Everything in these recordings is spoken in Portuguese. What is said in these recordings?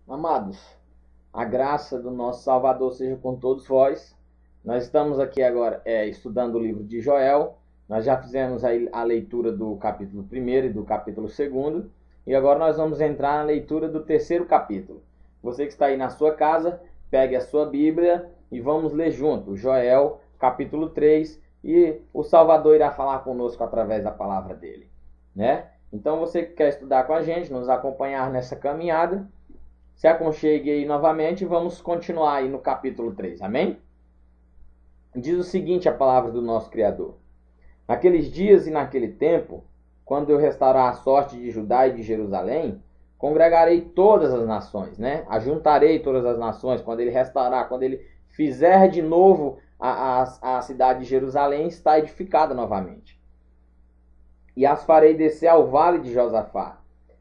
Amados, a graça do nosso Salvador seja com todos vós. Nós estamos aqui agora estudando o livro de Joel. Nós já fizemos a leitura do capítulo 1º e do capítulo 2º. E agora nós vamos entrar na leitura do 3º capítulo. Você que está aí na sua casa, pegue a sua Bíblia e vamos ler junto. Joel, capítulo 3. E o Salvador irá falar conosco através da palavra dele, né? Então você que quer estudar com a gente, nos acompanhar nessa caminhada, se aconchegue aí novamente e vamos continuar aí no capítulo 3, amém? Diz o seguinte a palavra do nosso Criador: Naqueles dias e naquele tempo, quando eu restaurar a sorte de Judá e de Jerusalém, congregarei todas as nações, né? Ajuntarei todas as nações, quando ele restaurar, quando ele fizer de novo a cidade de Jerusalém, está edificada novamente. E as farei descer ao vale de Josafá.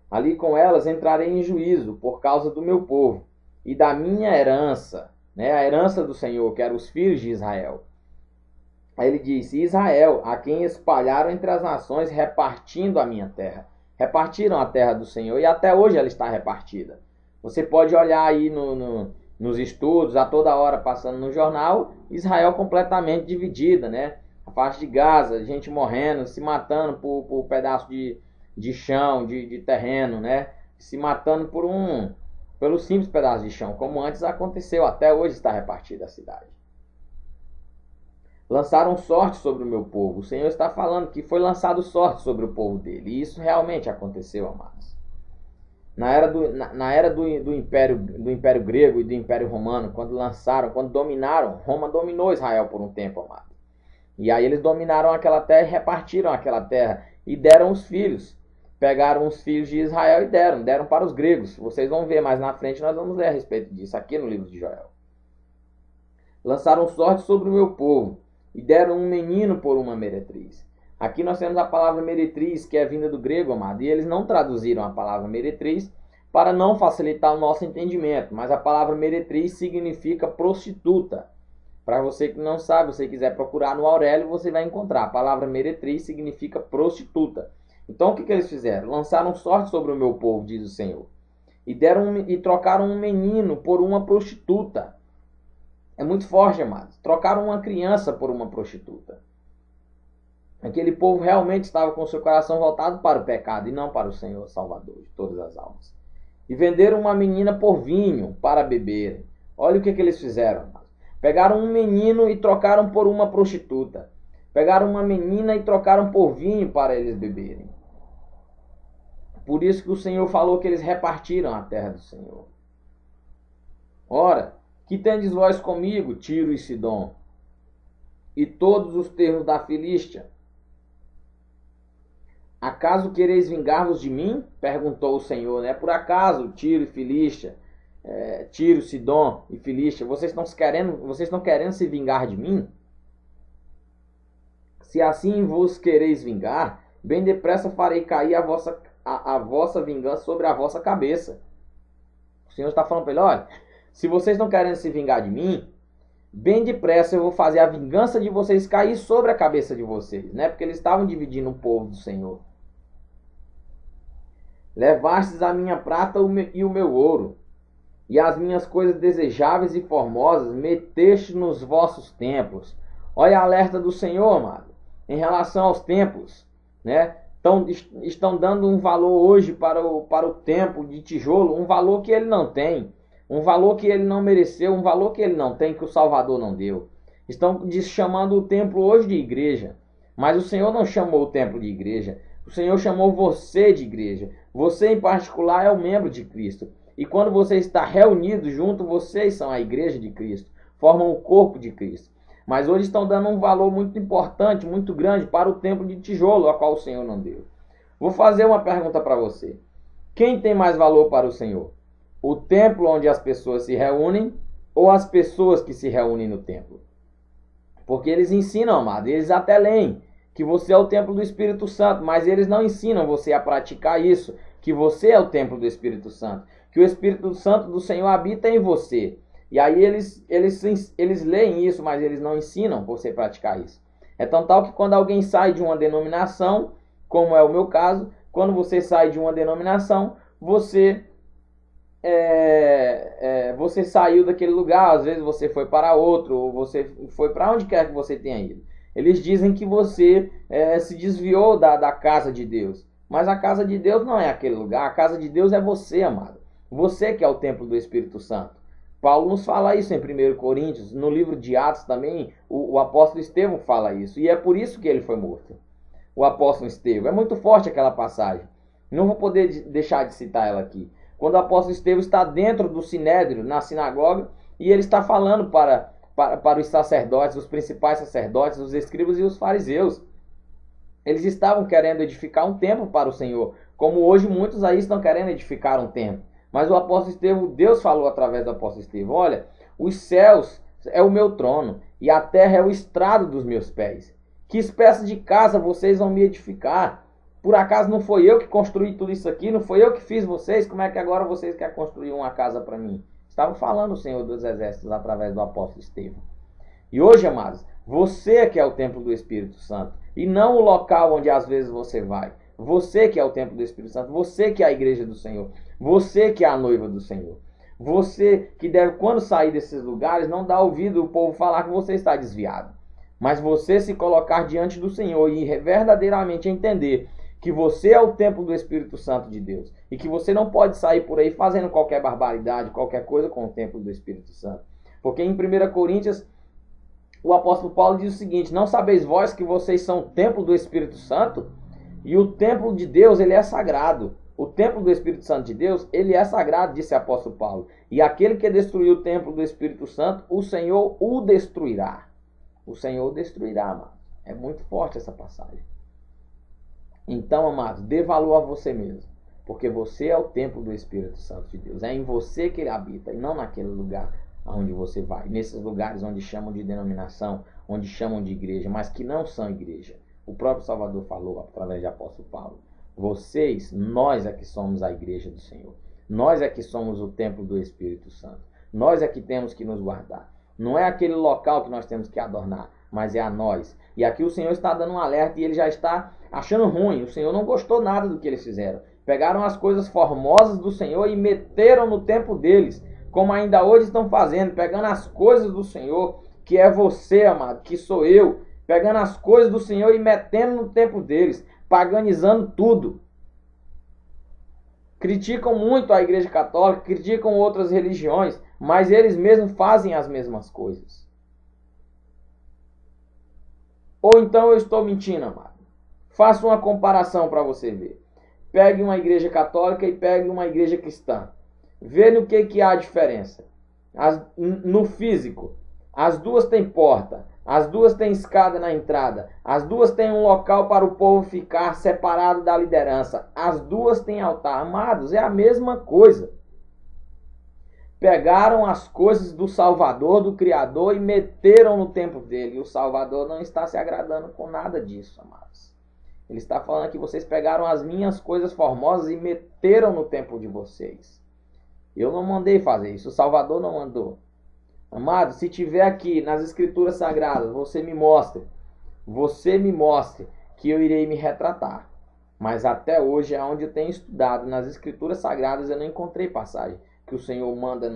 Ali com elas entrarei em juízo por causa do meu povo e da minha herança, né? A herança do Senhor, que eram os filhos de Israel. Aí ele disse: Israel, a quem espalharam entre as nações, repartindo a minha terra. Repartiram a terra do Senhor e até hoje ela está repartida. Você pode olhar aí nos estudos, a toda hora passando no jornal, Israel completamente dividida, né? A faixa de Gaza, gente morrendo, se matando por pedaço de chão, de terreno, né? Se matando pelo simples pedaço de chão, como antes aconteceu, até hoje está repartida a cidade. Lançaram sorte sobre o meu povo. O Senhor está falando que foi lançado sorte sobre o povo dele. E isso realmente aconteceu, amados. Na era do Império Grego e do Império Romano, quando dominaram, Roma dominou Israel por um tempo, amado. E aí eles dominaram aquela terra e repartiram aquela terra e deram os filhos. Pegaram os filhos de Israel e deram para os gregos. Vocês vão ver mais na frente, nós vamos ler a respeito disso aqui no livro de Joel. Lançaram sorte sobre o meu povo e deram um menino por uma meretriz. Aqui nós temos a palavra meretriz, que é vinda do grego, amado, e eles não traduziram a palavra meretriz para não facilitar o nosso entendimento, mas a palavra meretriz significa prostituta. Para você que não sabe, você quiser procurar no Aurélio, você vai encontrar. A palavra meretriz significa prostituta. Então o que eles fizeram? Lançaram sorte sobre o meu povo, diz o Senhor, e trocaram um menino por uma prostituta. É muito forte, amados. Trocaram uma criança por uma prostituta. Aquele povo realmente estava com seu coração voltado para o pecado e não para o Senhor Salvador de todas as almas. E venderam uma menina por vinho para beber. Olha o que eles fizeram, amados. Pegaram um menino e trocaram por uma prostituta. Pegaram uma menina e trocaram por vinho para eles beberem. Por isso que o Senhor falou que eles repartiram a terra do Senhor. Ora, que tendes vós comigo, Tiro e Sidom, e todos os termos da Filístia? Acaso quereis vingar-vos de mim? Perguntou o Senhor, né? Por acaso, Tiro e Filístia, Tiro, Sidom e Filístia, vocês estão querendo se vingar de mim? Se assim vos quereis vingar, bem depressa farei cair a vossa vingança sobre a vossa cabeça. O Senhor está falando para ele: olha, se vocês não querem se vingar de mim, bem depressa eu vou fazer a vingança de vocês cair sobre a cabeça de vocês, né? Porque eles estavam dividindo o povo do Senhor. Levastes a minha prata e o meu ouro, e as minhas coisas desejáveis e formosas meteste nos vossos templos. Olha a alerta do Senhor, amado, em relação aos templos, né? Estão dando um valor hoje para o templo de tijolo, um valor que ele não tem, um valor que ele não mereceu, um valor que ele não tem, que o Salvador não deu. Estão chamando o templo hoje de igreja, mas o Senhor não chamou o templo de igreja. O Senhor chamou você de igreja. Você em particular é o membro de Cristo. E quando você está reunido junto, vocês são a igreja de Cristo, formam o corpo de Cristo. Mas hoje estão dando um valor muito importante, muito grande para o templo de tijolo, a qual o Senhor não deu. Vou fazer uma pergunta para você. Quem tem mais valor para o Senhor? O templo onde as pessoas se reúnem ou as pessoas que se reúnem no templo? Porque eles ensinam, amado, eles até leem que você é o templo do Espírito Santo, mas eles não ensinam você a praticar isso, que você é o templo do Espírito Santo, que o Espírito Santo do Senhor habita em você. E aí eles leem isso, mas eles não ensinam você a praticar isso. É tão tal que quando alguém sai de uma denominação, como é o meu caso, quando você sai de uma denominação, você você saiu daquele lugar, às vezes você foi para outro, ou você foi para onde quer que você tenha ido. Eles dizem que você se desviou da casa de Deus. Mas a casa de Deus não é aquele lugar. A casa de Deus é você, amado. Você que é o templo do Espírito Santo. Paulo nos fala isso em 1 Coríntios. No livro de Atos também, o apóstolo Estevão fala isso. E é por isso que ele foi morto. O apóstolo Estevão. É muito forte aquela passagem. Não vou poder deixar de citar ela aqui. Quando o apóstolo Estevão está dentro do sinédrio, na sinagoga, e ele está falando para os sacerdotes, os principais sacerdotes, os escribas e os fariseus. Eles estavam querendo edificar um templo para o Senhor, como hoje muitos aí estão querendo edificar um templo. Mas o apóstolo Estevão, Deus falou através do apóstolo Estevão: olha, os céus é o meu trono e a terra é o estrado dos meus pés. Que espécie de casa vocês vão me edificar? Por acaso não foi eu que construí tudo isso aqui? Não foi eu que fiz vocês? Como é que agora vocês querem construir uma casa para mim? Estava falando o Senhor dos Exércitos através do apóstolo Estevão. E hoje, amados, você que é o templo do Espírito Santo, e não o local onde às vezes você vai. Você que é o templo do Espírito Santo, você que é a igreja do Senhor, você que é a noiva do Senhor. Você que deve, quando sair desses lugares, não dar ouvido ao povo falar que você está desviado. Mas você se colocar diante do Senhor e verdadeiramente entender que você é o templo do Espírito Santo de Deus. E que você não pode sair por aí fazendo qualquer barbaridade, qualquer coisa com o templo do Espírito Santo. Porque em 1 Coríntios, o apóstolo Paulo diz o seguinte: não sabeis vós que vocês são o templo do Espírito Santo? E o templo de Deus, ele é sagrado. O templo do Espírito Santo de Deus, ele é sagrado, disse o apóstolo Paulo. E aquele que destruiu o templo do Espírito Santo, o Senhor o destruirá. O Senhor o destruirá, amado. É muito forte essa passagem. Então, amados, dê valor a você mesmo. Porque você é o templo do Espírito Santo de Deus. É em você que ele habita e não naquele lugar aonde você vai. Nesses lugares onde chamam de denominação, onde chamam de igreja, mas que não são igreja. O próprio Salvador falou através de apóstolo Paulo: vocês, nós é que somos a igreja do Senhor. Nós é que somos o templo do Espírito Santo. Nós é que temos que nos guardar. Não é aquele local que nós temos que adornar, mas é a nós. E aqui o Senhor está dando um alerta e ele já está achando ruim. O Senhor não gostou nada do que eles fizeram. Pegaram as coisas formosas do Senhor e meteram no templo deles, como ainda hoje estão fazendo, pegando as coisas do Senhor, que é você, amado, que sou eu, pegando as coisas do Senhor e metendo no templo deles, paganizando tudo. Criticam muito a Igreja Católica, criticam outras religiões, mas eles mesmos fazem as mesmas coisas. Ou então eu estou mentindo, amado? Faça uma comparação para você ver. Pegue uma igreja católica e pegue uma igreja cristã. Vê no que há diferença. No físico, as duas têm porta, as duas têm escada na entrada, as duas têm um local para o povo ficar separado da liderança, as duas têm altar. Amados, é a mesma coisa. Pegaram as coisas do Salvador, do Criador, e meteram no templo dele. E o Salvador não está se agradando com nada disso, amados. Ele está falando que vocês pegaram as minhas coisas formosas e meteram no templo de vocês. Eu não mandei fazer isso, o Salvador não mandou. Amado, se tiver aqui nas Escrituras Sagradas, você me mostre que eu irei me retratar. Mas até hoje, onde eu tenho estudado nas Escrituras Sagradas, eu não encontrei passagem que o Senhor manda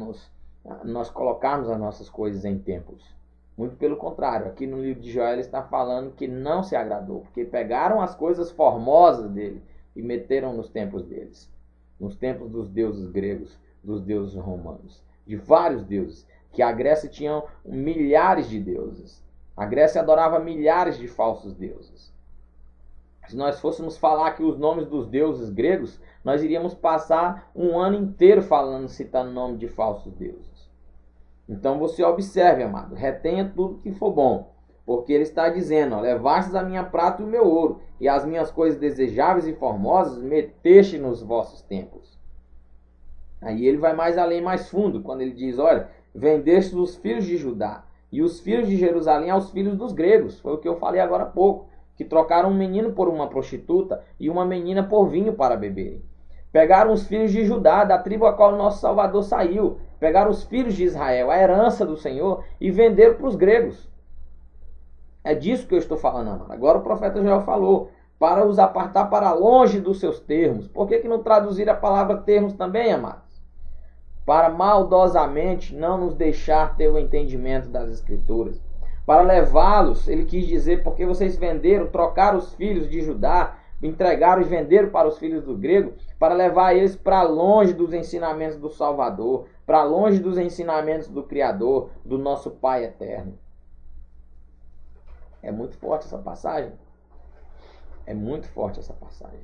nós colocarmos as nossas coisas em templos. Muito pelo contrário, aqui no livro de Joel ele está falando que não se agradou, porque pegaram as coisas formosas dele e meteram nos templos deles, nos templos dos deuses gregos, dos deuses romanos, de vários deuses, que a Grécia tinha milhares de deuses. A Grécia adorava milhares de falsos deuses. Se nós fôssemos falar aqui os nomes dos deuses gregos, nós iríamos passar um ano inteiro falando, citando o nome de falsos deuses. Então você observe, amado, retenha tudo que for bom, porque ele está dizendo: levastes a minha prata e o meu ouro, e as minhas coisas desejáveis e formosas meteste nos vossos templos. Aí ele vai mais além, mais fundo, quando ele diz: olha, vendeste os filhos de Judá e os filhos de Jerusalém aos filhos dos gregos. Foi o que eu falei agora há pouco, que trocaram um menino por uma prostituta e uma menina por vinho para beberem. Pegaram os filhos de Judá, da tribo a qual o nosso Salvador saiu. Pegaram os filhos de Israel, a herança do Senhor, e venderam para os gregos. É disso que eu estou falando, amado. Agora o profeta Joel falou: para os apartar para longe dos seus termos. Por que não traduzir a palavra termos também, amados? para maldosamente não nos deixar ter o entendimento das Escrituras. Para levá-los, ele quis dizer, porque vocês venderam, trocaram os filhos de Judá, entregaram e venderam para os filhos do grego, para levar eles para longe dos ensinamentos do Salvador, para longe dos ensinamentos do Criador, do nosso Pai eterno. É muito forte essa passagem. É muito forte essa passagem.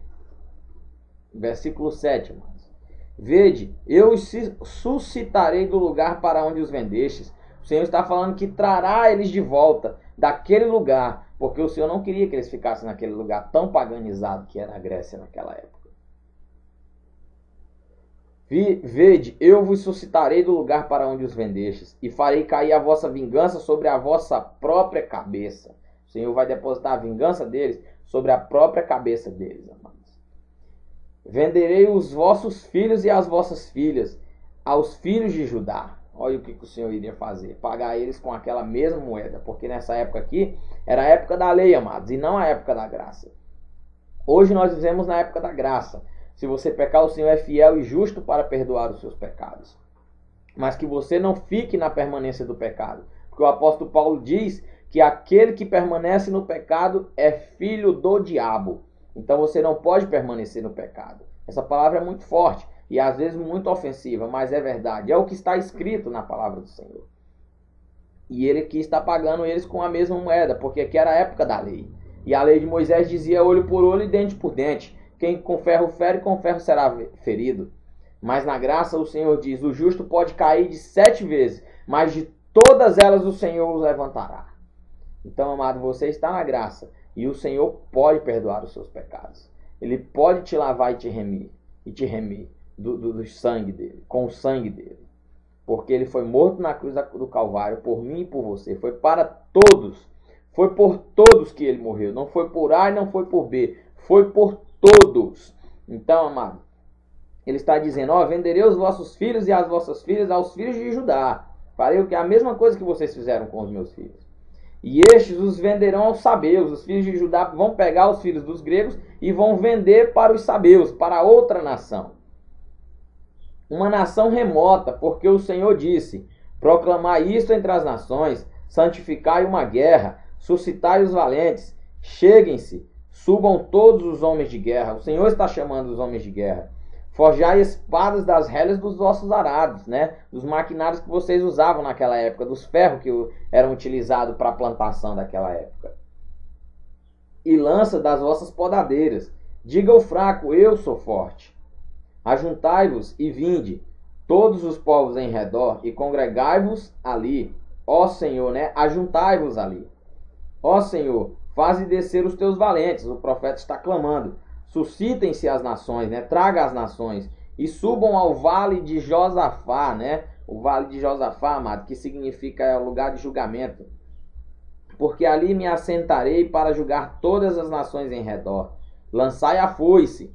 Versículo 7, irmãos. Vede, eu os suscitarei do lugar para onde os vendestes. O Senhor está falando que trará eles de volta daquele lugar, porque o Senhor não queria que eles ficassem naquele lugar tão paganizado que era a Grécia naquela época. Vede, eu vos suscitarei do lugar para onde os vendestes, e farei cair a vossa vingança sobre a vossa própria cabeça. O Senhor vai depositar a vingança deles sobre a própria cabeça deles, amados. Venderei os vossos filhos e as vossas filhas aos filhos de Judá. Olha o que o Senhor iria fazer. Pagar eles com aquela mesma moeda. Porque nessa época aqui, era a época da lei, amados, e não a época da graça. Hoje nós vivemos na época da graça. Se você pecar, o Senhor é fiel e justo para perdoar os seus pecados. Mas que você não fique na permanência do pecado. Porque o apóstolo Paulo diz que aquele que permanece no pecado é filho do diabo. Então você não pode permanecer no pecado. Essa palavra é muito forte e às vezes muito ofensiva, mas é verdade. É o que está escrito na palavra do Senhor. E ele aqui está pagando eles com a mesma moeda, porque aqui era a época da lei. E a lei de Moisés dizia olho por olho e dente por dente. Quem com ferro fere, com ferro será ferido. Mas na graça o Senhor diz, o justo pode cair de 7 vezes, mas de todas elas o Senhor os levantará. Então, amado, você está na graça e o Senhor pode perdoar os seus pecados. Ele pode te lavar e te remir do sangue dele, com o sangue dele. Porque ele foi morto na cruz do Calvário por mim e por você. Foi para todos. Foi por todos que ele morreu. Não foi por A e não foi por B. Foi por todos. Então, amado, ele está dizendo, venderei os vossos filhos e as vossas filhas aos filhos de Judá. Farei o que? A mesma coisa que vocês fizeram com os meus filhos. E estes os venderão aos sabeus. Os filhos de Judá vão pegar os filhos dos gregos e vão vender para os sabeus, para outra nação. Uma nação remota, porque o Senhor disse, proclamai isto entre as nações, santificai uma guerra, suscitai os valentes, cheguem-se, subam todos os homens de guerra. O Senhor está chamando os homens de guerra. Forjai espadas das relhas dos vossos arados, né? Dos maquinários que vocês usavam naquela época, dos ferros que eram utilizados para a plantação daquela época. E lança das vossas podadeiras. Diga o fraco, eu sou forte. Ajuntai-vos e vinde, todos os povos em redor, e congregai-vos ali. Ó Senhor, né? Ajuntai-vos ali. Ó Senhor, faze descer os teus valentes. O profeta está clamando. Suscitem-se as nações, né? Traga as nações e subam ao vale de Josafá, né? O vale de Josafá, amado, que significa lugar de julgamento. Porque ali me assentarei para julgar todas as nações em redor. Lançai a foice,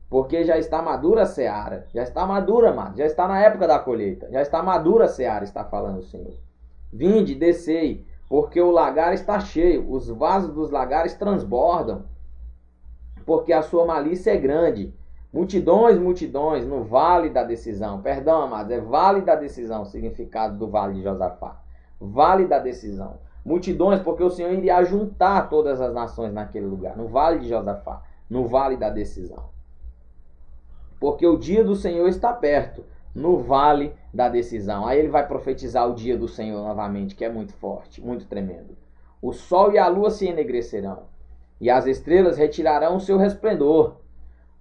porque já está madura a seara. Já está madura, amado. Já está na época da colheita. Já está madura a seara, está falando o Senhor. Vinde, descei, porque o lagar está cheio. Os vasos dos lagares transbordam. Porque a sua malícia é grande. Multidões, multidões, no vale da decisão. Perdão, amados, é vale da decisão o significado do vale de Josafá. Vale da decisão. Multidões, porque o Senhor iria juntar todas as nações naquele lugar. No vale de Josafá. No vale da decisão. Porque o dia do Senhor está perto. No vale da decisão. Aí ele vai profetizar o dia do Senhor novamente, que é muito forte, muito tremendo. O sol e a lua se enegrecerão. E as estrelas retirarão o seu resplendor.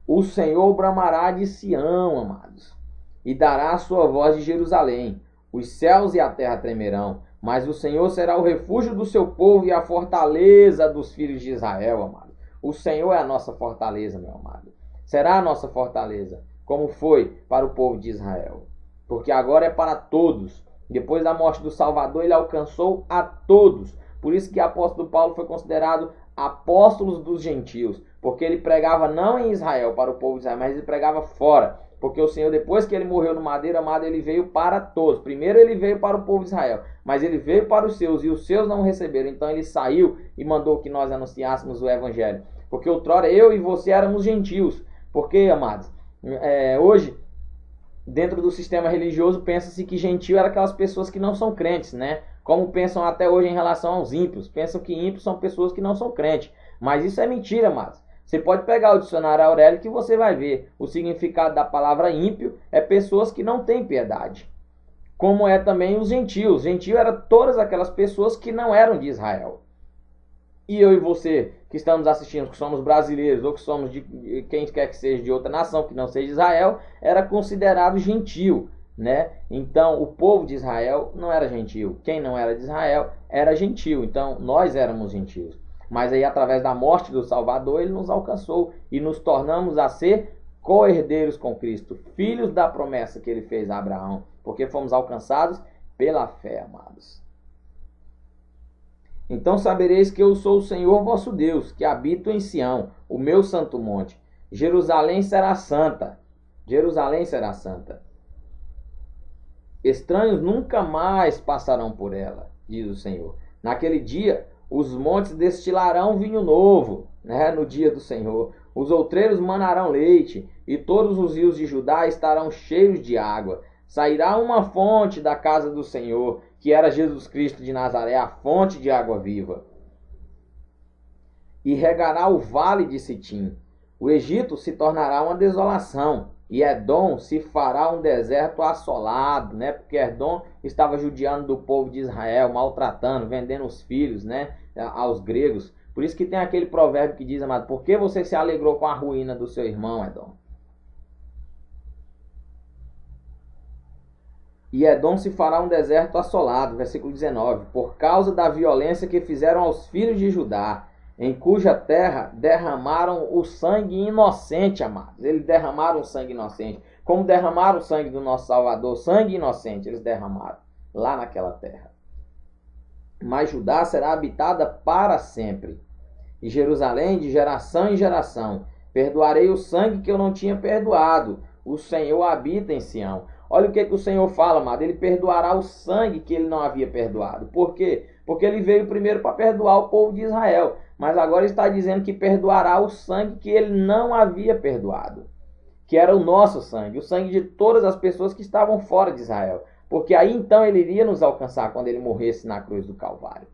O Senhor bramará de Sião, amados, e dará a sua voz de Jerusalém. Os céus e a terra tremerão, mas o Senhor será o refúgio do seu povo e a fortaleza dos filhos de Israel, amado. O Senhor é a nossa fortaleza, meu amado. Será a nossa fortaleza, como foi para o povo de Israel. Porque agora é para todos. Depois da morte do Salvador, ele alcançou a todos. Por isso que o apóstolo Paulo foi considerado apóstolos dos gentios, porque ele pregava não em Israel, para o povo de Israel, mas ele pregava fora, porque o Senhor, depois que ele morreu no madeiro, amado, ele veio para todos. Primeiro ele veio para o povo de Israel, mas ele veio para os seus, e os seus não receberam. Então ele saiu e mandou que nós anunciássemos o evangelho, porque outrora eu e você éramos gentios. Porque, amados, hoje dentro do sistema religioso, pensa-se que gentio era aquelas pessoas que não são crentes, né? Como pensam até hoje em relação aos ímpios. Pensam que ímpios são pessoas que não são crentes. Mas isso é mentira, mas você pode pegar o dicionário Aurélio que você vai ver. O significado da palavra ímpio é pessoas que não têm piedade. Como é também os gentios. Gentio era todas aquelas pessoas que não eram de Israel. E eu e você que estamos assistindo, que somos brasileiros ou que somos de quem quer que seja de outra nação que não seja Israel, era considerado gentio, né? Então o povo de Israel não era gentio. Quem não era de Israel era gentio. Então nós éramos gentios. Mas aí através da morte do Salvador ele nos alcançou e nos tornamos a ser co-herdeiros com Cristo, filhos da promessa que ele fez a Abraão, porque fomos alcançados pela fé, amados. Então sabereis que eu sou o Senhor vosso Deus, que habito em Sião, o meu santo monte. Jerusalém será santa. Jerusalém será santa. Estranhos nunca mais passarão por ela, diz o Senhor. Naquele dia, os montes destilarão vinho novo, né? No dia do Senhor. Os outreiros manarão leite, e todos os rios de Judá estarão cheios de água. Sairá uma fonte da casa do Senhor, que era Jesus Cristo de Nazaré, a fonte de água viva. E regará o vale de Sitim. O Egito se tornará uma desolação, e Edom se fará um deserto assolado, né? Porque Edom estava judiando do povo de Israel, maltratando, vendendo os filhos, né? Aos gregos. Por isso que tem aquele provérbio que diz, amado, por que você se alegrou com a ruína do seu irmão, Edom? E Edom se fará um deserto assolado, versículo 19, por causa da violência que fizeram aos filhos de Judá, em cuja terra derramaram o sangue inocente, amados. Eles derramaram o sangue inocente, como derramaram o sangue do nosso Salvador, sangue inocente, eles derramaram lá naquela terra. Mas Judá será habitada para sempre, e Jerusalém de geração em geração. Perdoarei o sangue que eu não tinha perdoado, o Senhor habita em Sião. Olha o que o Senhor fala, amado. Ele perdoará o sangue que ele não havia perdoado. Por quê? Porque ele veio primeiro para perdoar o povo de Israel. Mas agora está dizendo que perdoará o sangue que ele não havia perdoado. Que era o nosso sangue. O sangue de todas as pessoas que estavam fora de Israel. Porque aí então ele iria nos alcançar quando ele morresse na cruz do Calvário.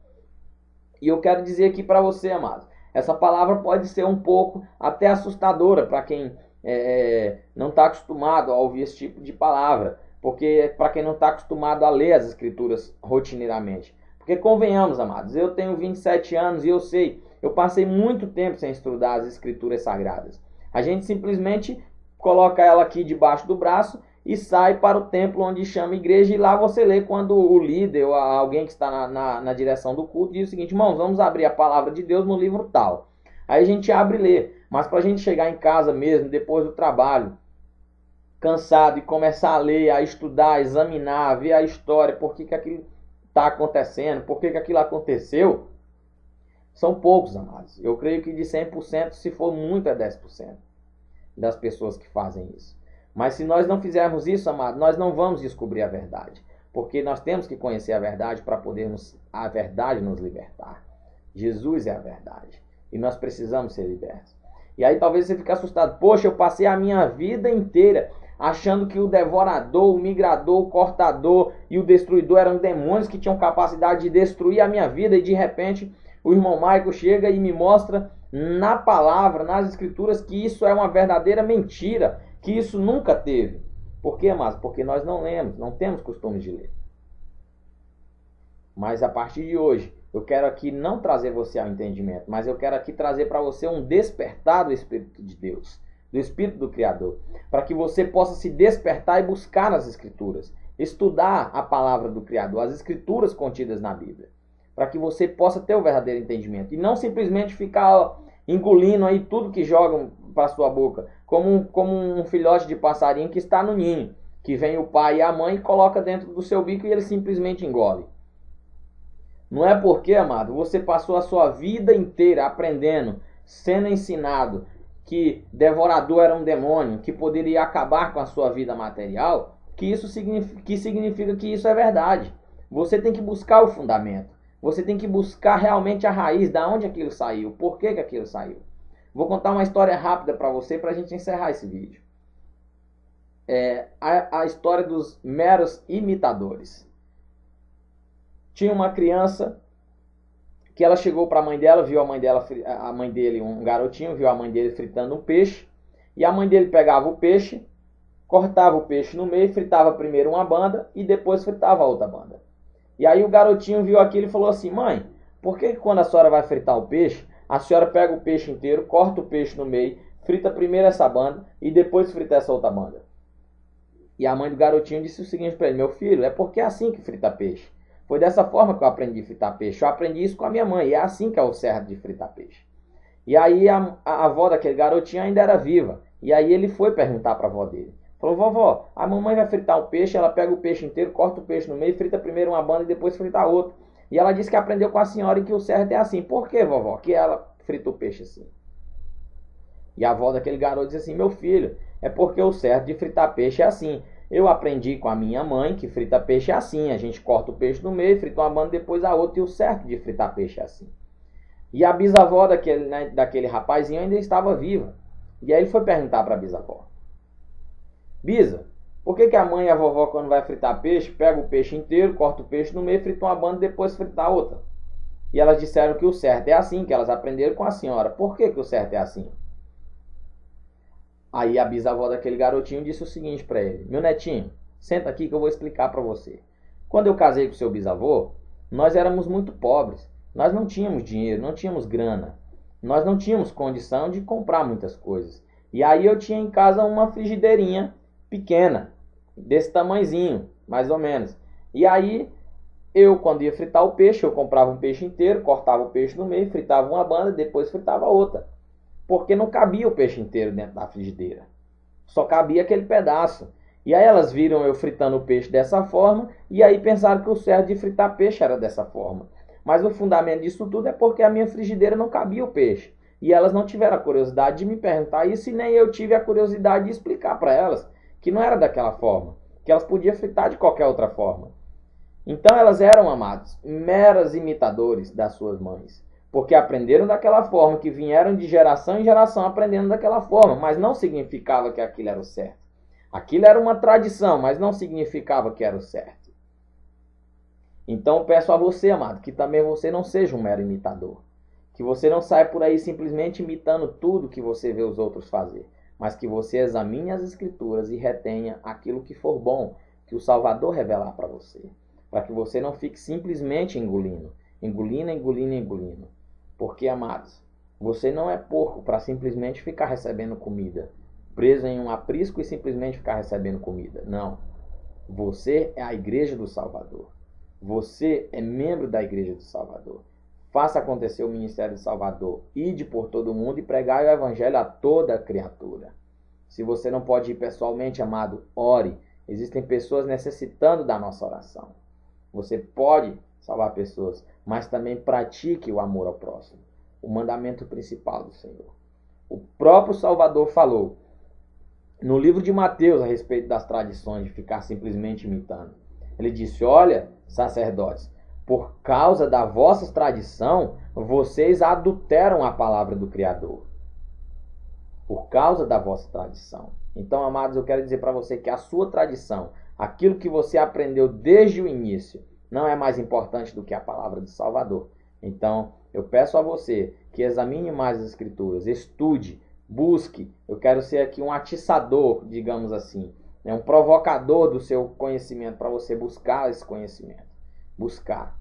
E eu quero dizer aqui para você, amado. Essa palavra pode ser um pouco até assustadora para quem não está acostumado a ouvir esse tipo de palavra, porque para quem não está acostumado a ler as escrituras rotineiramente, porque convenhamos, amados, eu tenho 27 anos e eu sei, eu passei muito tempo sem estudar as escrituras sagradas. A gente simplesmente coloca ela aqui debaixo do braço e sai para o templo onde chama igreja, e lá você lê quando o líder ou alguém que está na direção do culto diz o seguinte: irmãos, vamos abrir a palavra de Deus no livro tal. Aí a gente abre e lê. Mas para a gente chegar em casa mesmo, depois do trabalho, cansado, e começar a ler, a estudar, a examinar, a ver a história, por que aquilo está acontecendo, por que aquilo aconteceu, são poucos, amados. Eu creio que de 100%, se for muito, é 10% das pessoas que fazem isso. Mas se nós não fizermos isso, amado, nós não vamos descobrir a verdade. Porque nós temos que conhecer a verdade para podermos a verdade nos libertar. Jesus é a verdade. E nós precisamos ser libertos. E aí talvez você fique assustado. Poxa, eu passei a minha vida inteira achando que o devorador, o migrador, o cortador e o destruidor eram demônios que tinham capacidade de destruir a minha vida. E de repente o irmão Michael chega e me mostra na palavra, nas escrituras, que isso é uma verdadeira mentira. Que isso nunca teve. Por quê, amados? Porque nós não lemos, não temos costume de ler. Mas a partir de hoje, eu quero aqui não trazer você ao entendimento, mas eu quero aqui trazer para você um despertar do Espírito de Deus, do Espírito do Criador, para que você possa se despertar e buscar nas Escrituras, estudar a palavra do Criador, as Escrituras contidas na Bíblia, para que você possa ter o verdadeiro entendimento e não simplesmente ficar engolindo aí tudo que jogam para sua boca, como um filhote de passarinho que está no ninho, que vem o pai e a mãe e coloca dentro do seu bico e ele simplesmente engole. Não é porque, amado, você passou a sua vida inteira aprendendo, sendo ensinado que devorador era um demônio, que poderia acabar com a sua vida material, que isso significa que isso é verdade. Você tem que buscar o fundamento. Você tem que buscar realmente a raiz, da onde aquilo saiu, por que aquilo saiu. Vou contar uma história rápida para você, para a gente encerrar esse vídeo. a história dos meros imitadores. Tinha uma criança que ela chegou para a mãe dela, viu a mãe dele, um garotinho, viu a mãe dele fritando um peixe, e a mãe dele pegava o peixe, cortava o peixe no meio, fritava primeiro uma banda e depois fritava a outra banda. E aí o garotinho viu aquilo e falou assim: mãe, por que quando a senhora vai fritar o peixe, a senhora pega o peixe inteiro, corta o peixe no meio, frita primeiro essa banda e depois frita essa outra banda? E a mãe do garotinho disse o seguinte para ele: meu filho, é porque é assim que frita peixe. Foi dessa forma que eu aprendi a fritar peixe. Eu aprendi isso com a minha mãe, e é assim que é o certo de fritar peixe. E aí a avó daquele garotinho ainda era viva. E aí ele foi perguntar para a avó dele. Falou: vovó, a mamãe vai fritar o peixe, ela pega o peixe inteiro, corta o peixe no meio, frita primeiro uma banda e depois frita a outra. E ela disse que aprendeu com a senhora e que o certo é assim. Por que, vovó, que ela frita o peixe assim? E a avó daquele garoto disse assim: meu filho, é porque o certo de fritar peixe é assim. Eu aprendi com a minha mãe que frita peixe é assim. A gente corta o peixe no meio, frita uma banda, depois a outra, e o certo de fritar peixe é assim. E a bisavó daquele rapazinho ainda estava viva. E aí ele foi perguntar para a bisavó: Bisa, por que a mãe e a vovó, quando vai fritar peixe, pega o peixe inteiro, corta o peixe no meio, frita uma banda e depois frita a outra? E elas disseram que o certo é assim, que elas aprenderam com a senhora. Por que o certo é assim? Aí a bisavó daquele garotinho disse o seguinte para ele: meu netinho, senta aqui que eu vou explicar para você. Quando eu casei com seu bisavô, nós éramos muito pobres. Nós não tínhamos dinheiro, não tínhamos grana. Nós não tínhamos condição de comprar muitas coisas. E aí eu tinha em casa uma frigideirinha pequena, desse tamanhozinho, mais ou menos. E aí eu, quando ia fritar o peixe, eu comprava um peixe inteiro, cortava o peixe no meio, fritava uma banda, depois fritava outra. Porque não cabia o peixe inteiro dentro da frigideira. Só cabia aquele pedaço. E aí elas viram eu fritando o peixe dessa forma, e aí pensaram que o certo de fritar peixe era dessa forma. Mas o fundamento disso tudo é porque a minha frigideira não cabia o peixe. E elas não tiveram a curiosidade de me perguntar isso, e nem eu tive a curiosidade de explicar para elas que não era daquela forma, que elas podiam fritar de qualquer outra forma. Então elas eram, amados, meras imitadores das suas mães, porque aprenderam daquela forma, que vieram de geração em geração aprendendo daquela forma, mas não significava que aquilo era o certo. Aquilo era uma tradição, mas não significava que era o certo. Então eu peço a você, amado, que também você não seja um mero imitador. Que você não saia por aí simplesmente imitando tudo que você vê os outros fazer, mas que você examine as Escrituras e retenha aquilo que for bom, que o Salvador revelar para você. Para que você não fique simplesmente engolindo. Porque, amados, você não é porco para simplesmente ficar recebendo comida, preso em um aprisco e simplesmente ficar recebendo comida. Não. Você é a igreja do Salvador. Você é membro da igreja do Salvador. Faça acontecer o ministério do Salvador. Ide por todo o mundo e pregai o evangelho a toda criatura. Se você não pode ir pessoalmente, amado, ore. Existem pessoas necessitando da nossa oração. Você pode salvar pessoas, mas também pratique o amor ao próximo. O mandamento principal do Senhor. O próprio Salvador falou no livro de Mateus a respeito das tradições, de ficar simplesmente imitando. Ele disse: olha, sacerdotes, por causa da vossa tradição, vocês adulteram a palavra do Criador. Por causa da vossa tradição. Então, amados, eu quero dizer para você que a sua tradição, aquilo que você aprendeu desde o início, não é mais importante do que a palavra do Salvador. Então, eu peço a você que examine mais as Escrituras, estude, busque. Eu quero ser aqui um atiçador, digamos assim, um provocador do seu conhecimento, para você buscar esse conhecimento. Buscar.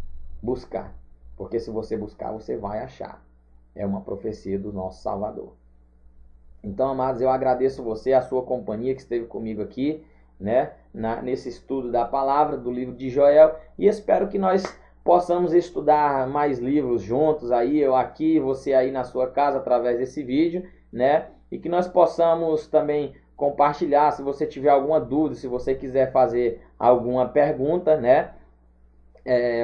Porque se você buscar, você vai achar. É uma profecia do nosso Salvador. Então, amados, eu agradeço você, a sua companhia que esteve comigo aqui, né, nesse estudo da palavra, do livro de Joel, e espero que nós possamos estudar mais livros juntos, aí eu aqui, você aí na sua casa, através desse vídeo, né, e que nós possamos também compartilhar. Se você tiver alguma dúvida, se você quiser fazer alguma pergunta, né,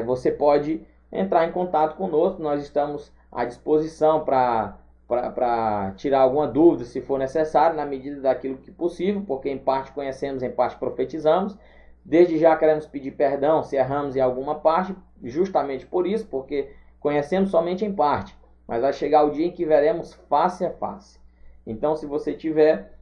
você pode entrar em contato conosco. Nós estamos à disposição para tirar alguma dúvida, se for necessário, na medida daquilo que possível, porque em parte conhecemos, em parte profetizamos. Desde já queremos pedir perdão se erramos em alguma parte, justamente por isso, porque conhecemos somente em parte, mas vai chegar o dia em que veremos face a face. Então, se você tiver,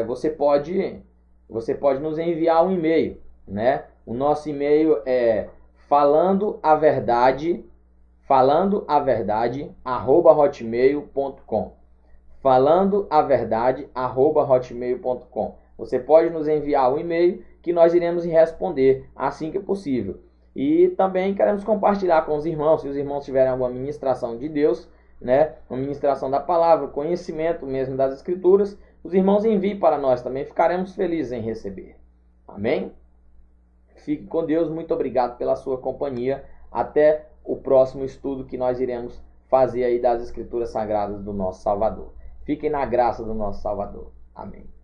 você pode você pode nos enviar um e-mail, né? O nosso e-mail é falandoaverdade@hotmail.com. falandoaverdade@hotmail.com. Você pode nos enviar um e-mail que nós iremos responder assim que possível. E também queremos compartilhar com os irmãos, se os irmãos tiverem alguma ministração de Deus, né, uma ministração da palavra, conhecimento mesmo das Escrituras, os irmãos enviem para nós também, ficaremos felizes em receber. Amém? Fique com Deus, muito obrigado pela sua companhia. Até o próximo estudo que nós iremos fazer aí das Escrituras Sagradas do nosso Salvador. Fiquem na graça do nosso Salvador. Amém.